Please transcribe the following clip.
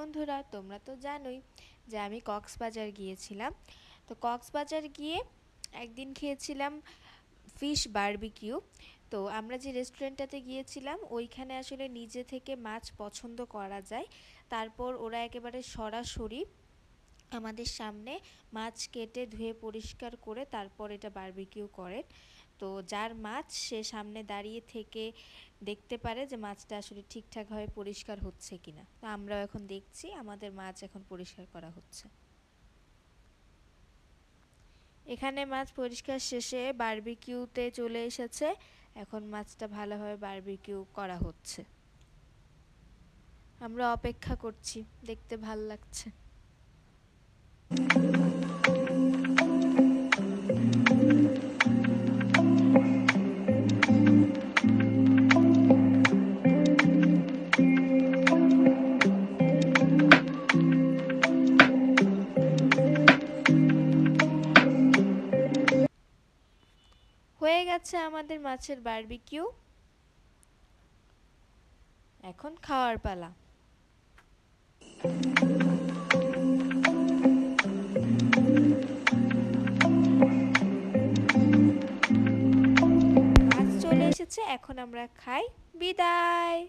বন্ধুরা, তোমরা তো জানোই যে আমি কক্সবাজার গিয়েছিলাম। তো কক্সবাজার গিয়ে একদিন খেয়েছিলাম ফিশ বারবিকিউ। তো আমরা যে রেস্টুরেন্টটাতে গিয়েছিলাম ওইখানে আসলে নিজে থেকে মাছ পছন্দ করা যায়। তারপর ওরা একেবারে সরাসরি আমাদের সামনে মাছ কেটে ধুয়ে পরিষ্কার করে তারপর এটা বারবিকিউ করেন। তো যার মাছ সে সামনে দাঁড়িয়ে থেকে দেখতে পারে যে মাছটা আসলে ঠিকঠাকভাবে পরিষ্কার হচ্ছে কিনা। তো আমরাও এখন দেখছি আমাদের মাছ এখন পরিষ্কার করা হচ্ছে। এখানে মাছ পরিষ্কার শেষে বারবিকিউতে চলে এসেছে। এখন মাছটা ভালোভাবে বারবিকিউ করা হচ্ছে। আমরা অপেক্ষা করছি, দেখতে ভাল লাগছে। হয়ে গেছে আমাদের মাছের বারবিকিউ, এখন খাওয়ার পালা। মাছ চলে এসেছে, এখন আমরা খাই। বিদায়।